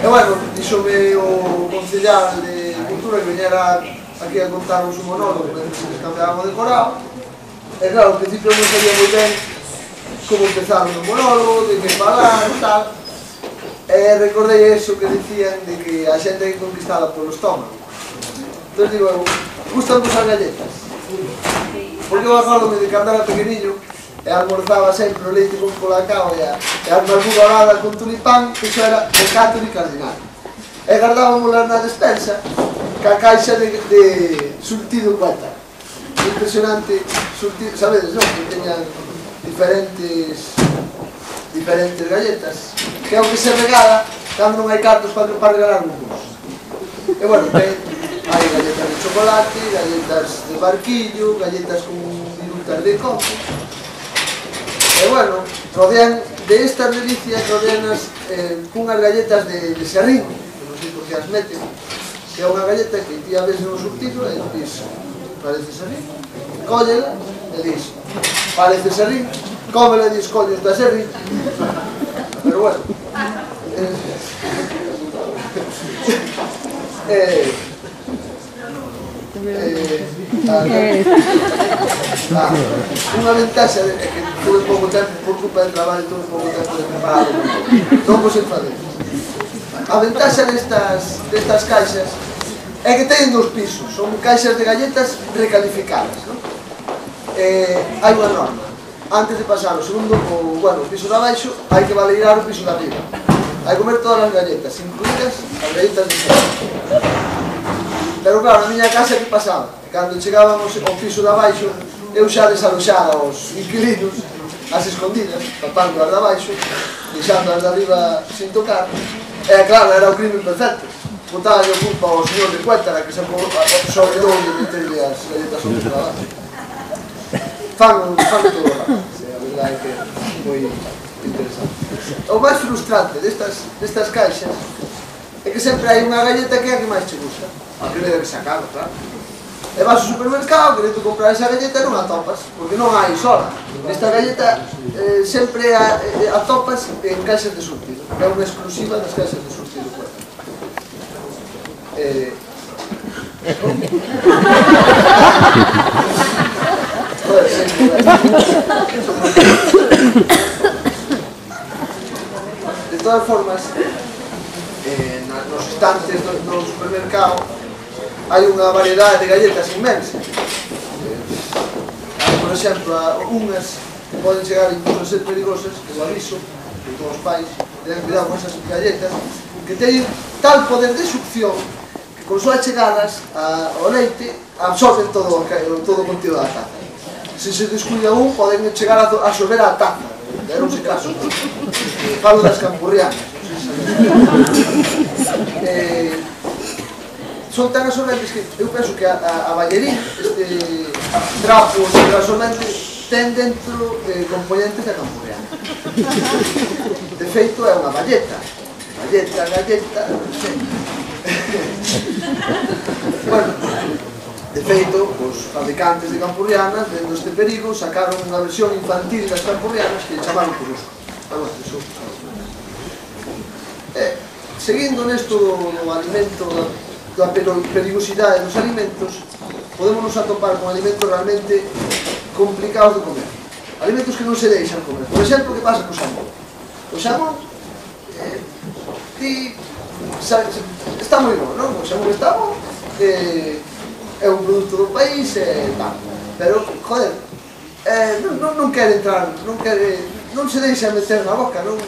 bueno, díxome o concellal de Cultura que viñera aquí a contarnos un monólogo mentre se cambiábamos de decorado. E claro, ao principio non sabía moi ben como empezar un monólogo, de que falar e tal. E recordei eso que dicían de que a xente hai que conquistada polo estómago. Entón digo, gustan as galletas. Porque eu acordo-me de cando era pequeniño e almorzaba sempre o leite con colacao e a margu dorada con tulipán, que iso era Mercato de Cardinal. E guardábamos na despensa ca caixa de surtido Cuétara. Impresionante surtido, sabedes, non? Que teñan diferentes galletas, que é o que se regala cando non hai cartos para regalar un curso. E bueno, hai galletas de chocolate, galletas de barquillo, galletas con virutas de coco. E bueno, rodean de estas delicias, rodeanas cunhas galletas de serrín, que non sei por que as meten, que é unha galleta que ti a ves no surtido e dis, parece serrín, cóllela e dis, parece serrín, cómela e dis, coño, está serrín. Pero bueno, unha ventaxa é que tuve pouco tempo por culpa del traballo, tuve pouco tempo de preparado, non vos enfadei. A ventaxa destas caixas é que teñen dos pisos, son caixas de galletas recalificadas, non? Hai unha norma, antes de pasar o segundo, o piso de abaixo, hai que valeirar o piso de arriba. Hai que comer todas as galletas, incluídas as galletas de cero. Pero claro, na miña casa que pasaba? Cando chegábamos ao piso de abaixo, eu xa desaloxara aos inquilinos, as escondidas, tapando as de abaixo, deixando as de arriba sin tocar. E claro, era o crime perfecto. Botaba a culpa ao señor de Cuétara, que se olvidou de meterle as galletas ao piso de abaixo. Fan todo rápido, a verdade é que é moi interesante. O máis frustrante destas caixas é que sempre hai unha galleta que é a que máis che gusta. A primeira que sacaba, claro. E vas ao supermercado, querendo comprar esa galleta e non a topas, porque non hai sola. Esta galleta sempre a topas en caixas de surtido. É unha exclusiva das caixas de surtido. De todas formas, nos estantes do supermercado hai unha variedade de galletas inmensa. Por exemplo, unhas que poden chegar incluso a ser perigosas, que o aviso, que todos os pais teñan cuidado con esas galletas, que teñen tal poder de succión que con súas chegadas ao leite absorben todo o contido da taza. Se se descuida un, poden chegar a absorber a taza. Deronse caso. Falo das campurrianas. Son tan absorbentes que eu penso que a ballerín, este trapo absorbente, ten dentro componentes da campurriana. De feito, é unha galleta. Galleta. Bueno, de feito, os fabricantes de campurrianas, vendo este perigo, sacaron unha versión infantil das campurrianas que chamaron Curusco. Seguindo nesto do alimento, da perigosidade dos alimentos, podemos atopar con alimentos realmente complicados de comer. Alimentos que non se deixan comer. Por exemplo, que pasa co xamón? O xamón, está moi bom, non? O xamón está bom, é un produto do país e tal. Pero, joder, non quere entrar, non se deixa meter na boca, non...